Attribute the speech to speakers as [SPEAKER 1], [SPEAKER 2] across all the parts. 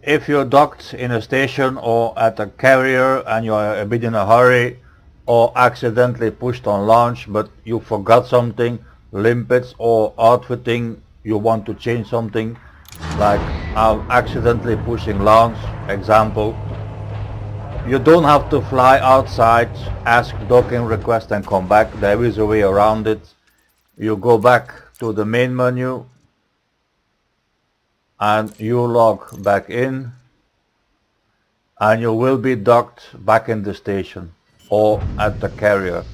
[SPEAKER 1] If you're docked in a station or at a carrier and you're a bit in a hurry or accidentally pushed on launch but you forgot something, limpets or outfitting, you want to change something, like accidentally pushing launch, example, you don't have to fly outside, ask docking request and come back. There is a way around it. You go back to the main menu and you log back in and you will be docked back in the station or at the carrier.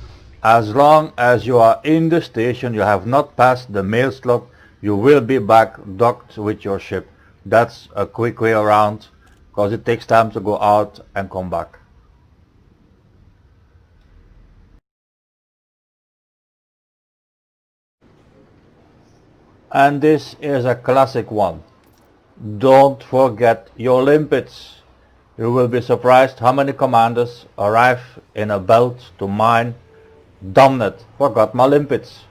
[SPEAKER 1] As long as you are in the station, you have not passed the mail slot, you will be back docked with your ship. That's a quick way around because it takes time to go out and come back. And this is a classic one. Don't forget your limpets. You will be surprised how many commanders arrive in a belt to mine. Damn it, forgot my limpets.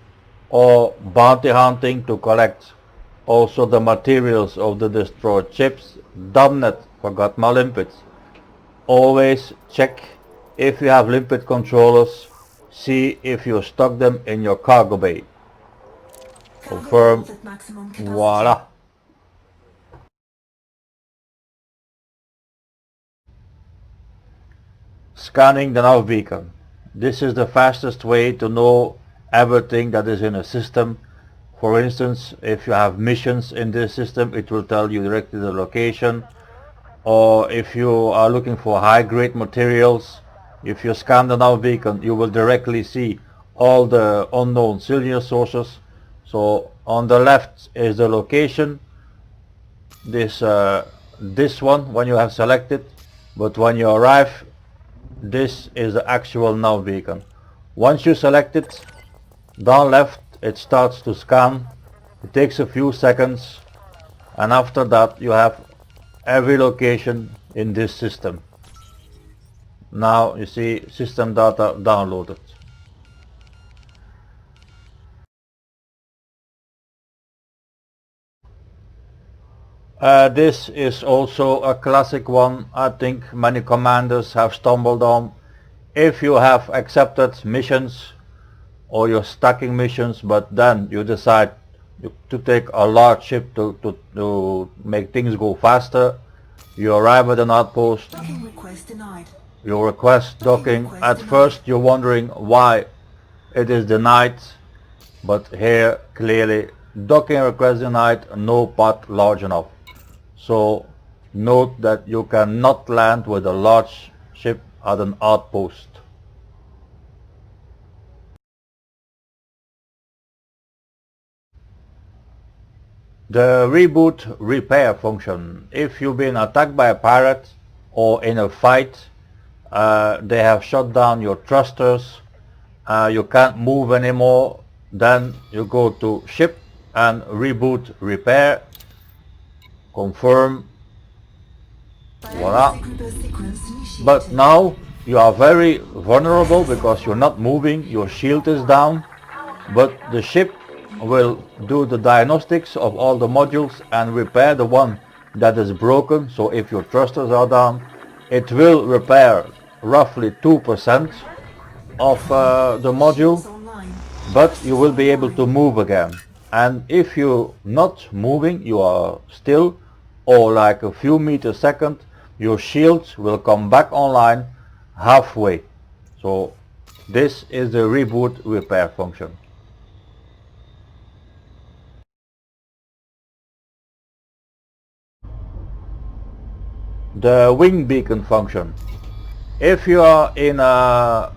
[SPEAKER 1] Or bounty hunting to collect also the materials of the destroyed ships. Damn it, forgot my limpets. Always check if you have limpet controllers. See if you stock them in your cargo bay. Confirm. Voila. Scanning the nav beacon. This is the fastest way to know everything that is in a system. For instance, if you have missions in this system, it will tell you directly the location. Or if you are looking for high-grade materials, if you scan the nav beacon, you will directly see all the unknown cylinder sources. So on the left is the location, this one when you have selected, but when you arrive, this is the actual nav beacon. Once you select it, down left it starts to scan. It takes a few seconds and after that you have every location in this system. Now you see system data downloaded. This is also a classic one. I think many commanders have stumbled on. If you have accepted missions or you're stacking missions, but then you decide to take a large ship to make things go faster, you arrive at an outpost, you request docking. At first you're wondering why it is denied, but here clearly docking request denied, no pod large enough. So note that you cannot land with a large ship at an outpost. The reboot repair function. If you've been attacked by a pirate or in a fight, they have shut down your thrusters, you can't move anymore, then you go to ship and reboot repair, confirm, voila. But now you are very vulnerable because you're not moving, your shield is down, but the ship will do the diagnostics of all the modules and repair the one that is broken. So if your thrusters are down, it will repair roughly 2% of the module, but you will be able to move again. And if you're not moving, you are still or like a few meters second, your shields will come back online halfway. So this is the reboot repair function. The wing beacon function. If you are in a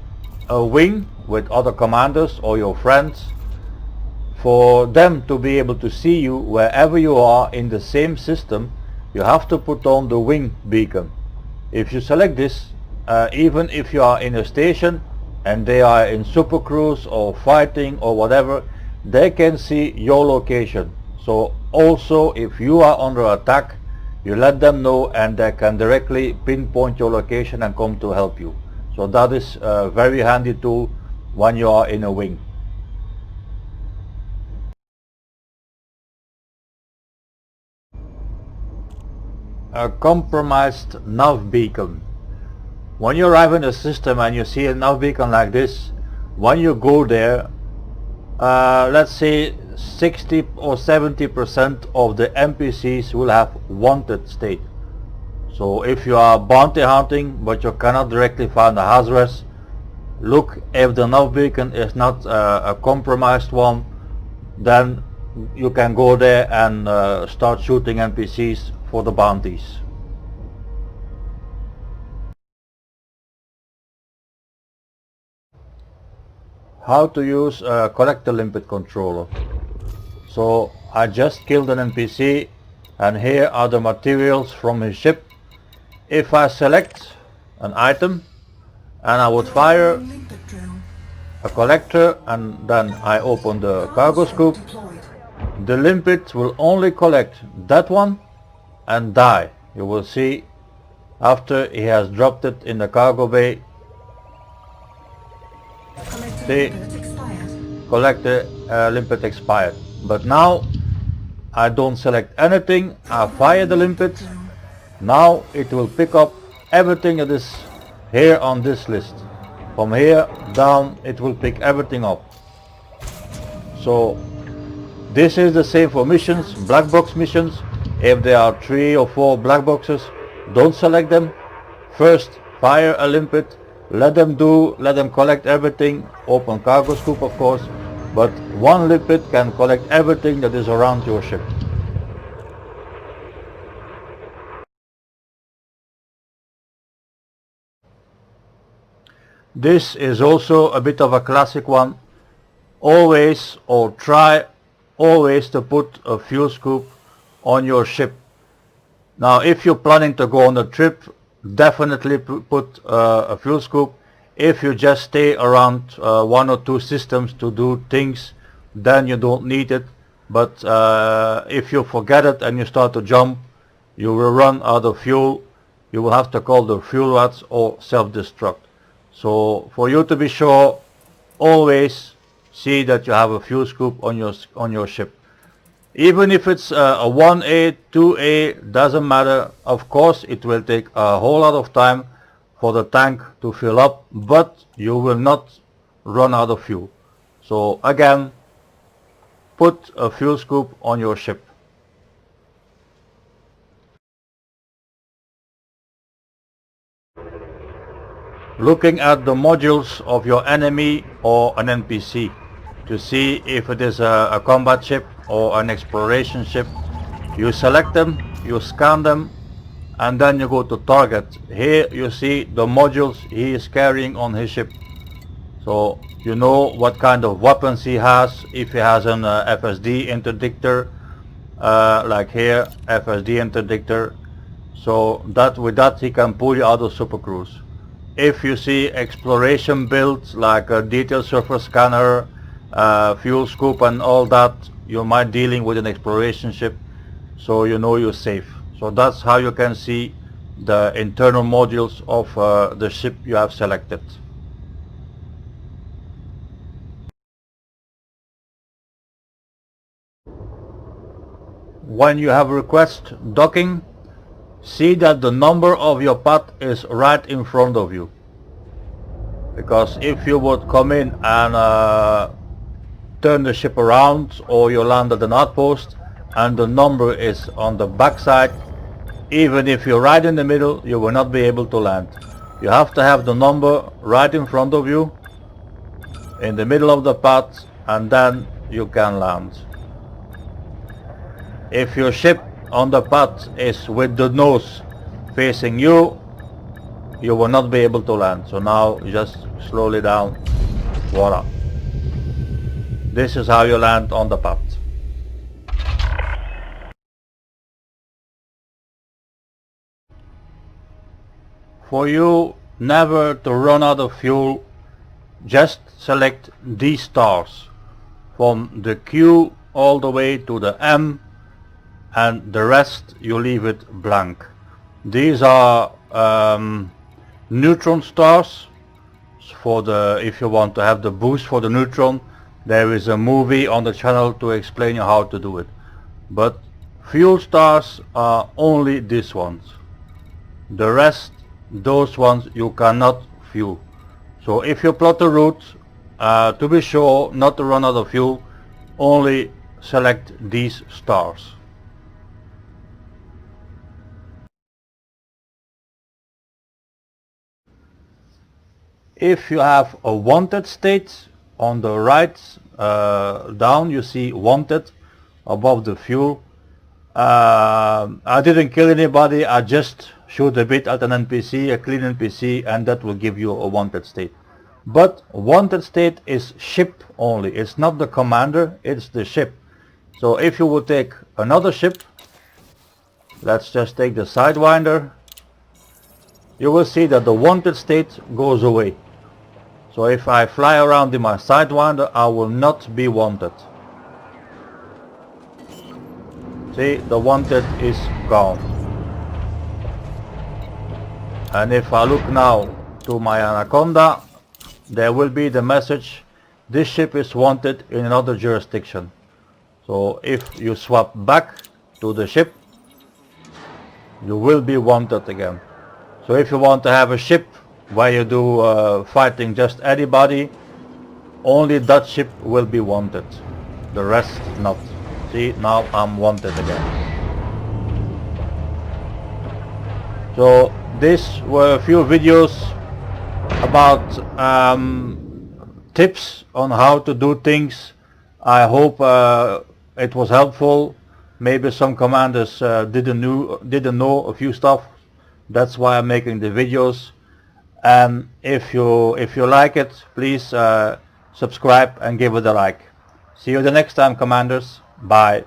[SPEAKER 1] wing with other commanders or your friends, for them to be able to see you wherever you are in the same system, you have to put on the wing beacon. If you select this, even if you are in a station and they are in super cruise or fighting or whatever, they can see your location. So also if you are under attack, you let them know and they can directly pinpoint your location and come to help you. So that is a very handy tool when you are in a wing. A compromised nav beacon. When you arrive in a system and you see a nav beacon like this, when you go there, let's say 60 or 70% of the NPCs will have wanted state. So if you are bounty hunting but you cannot directly find a address, look if the nav beacon is not a compromised one, then you can go there and start shooting NPCs for the bounties. How to use a collector limpet controller. So I just killed an NPC and here are the materials from his ship. If I select an item and I would fire a collector and then I open the cargo scoop, the limpet will only collect that one and die. You will see after he has dropped it in the cargo bay. See, collector limpet expired. But now I don't select anything, I fire the limpet. Now it will pick up everything that is here on this list. From here down it will pick everything up. So this is the same for missions, black box missions. If there are 3 or 4 black boxes, don't select them. First fire a limpet, let them collect everything, open cargo scoop of course, but one limpet can collect everything that is around your ship. This is also a bit of a classic one. Always, or try always, to put a fuel scoop on your ship. Now if you're planning to go on a trip, definitely put a fuel scoop. If you just stay around 1 or 2 systems to do things, then you don't need it. But if you forget it and you start to jump, you will run out of fuel. You will have to call the fuel rods or self-destruct. So for you to be sure, always see that you have a fuel scoop on your ship. Even if it's a 1A, 2A, doesn't matter. Of course it will take a whole lot of time for the tank to fill up, but you will not run out of fuel. So again, put a fuel scoop on your ship. Looking at the modules of your enemy or an NPC to see if it is a combat ship or an exploration ship. You select them, you scan them, and then you go to target. Here you see the modules he is carrying on his ship. So you know what kind of weapons he has. If he has an FSD interdictor, like here, FSD interdictor, so that with that he can pull you out of supercruise. If you see exploration builds like a detail surface scanner, fuel scoop and all that, you might dealing with an exploration ship, so you know you're safe. So that's how you can see the internal modules of the ship you have selected. When you have request docking, see that the number of your path is right in front of you. Because if you would come in and turn the ship around, or you land at an outpost and the number is on the back side, even if you're right in the middle, you will not be able to land. You have to have the number right in front of you, in the middle of the path, and then you can land. If your ship on the path is with the nose facing you, you will not be able to land. So now just slowly down, voila. This is how you land on the path. For you never to run out of fuel, just select these stars from the Q all the way to the M, and the rest you leave it blank. These are neutron stars. For the, if you want to have the boost for the neutron, there is a movie on the channel to explain you how to do it. But Fuel stars are only these ones. The rest, those ones you cannot fuel. So if you plot a route, to be sure not to run out of fuel, only select these stars. If you have a wanted state, on the right down you see wanted above the fuel. I didn't kill anybody, I just shoot a bit at an NPC, a clean NPC, and that will give you a wanted state. But wanted state is ship only, it's not the commander, it's the ship. So if you would take another ship, let's just take the Sidewinder, you will see that the wanted state goes away. So if I fly around in my Sidewinder, I will not be wanted. See, the wanted is gone. And if I look now to my Anaconda, there will be the message, this ship is wanted in another jurisdiction. So if you swap back to the ship, you will be wanted again. So if you want to have a ship where you do fighting just anybody, only that ship will be wanted, the rest not. See, now I'm wanted again. So these were a few videos about tips on how to do things. I hope it was helpful. Maybe some commanders didn't know a few stuff. That's why I'm making the videos. And if you like it, please subscribe and give it a like. See you the next time, commanders. Bye.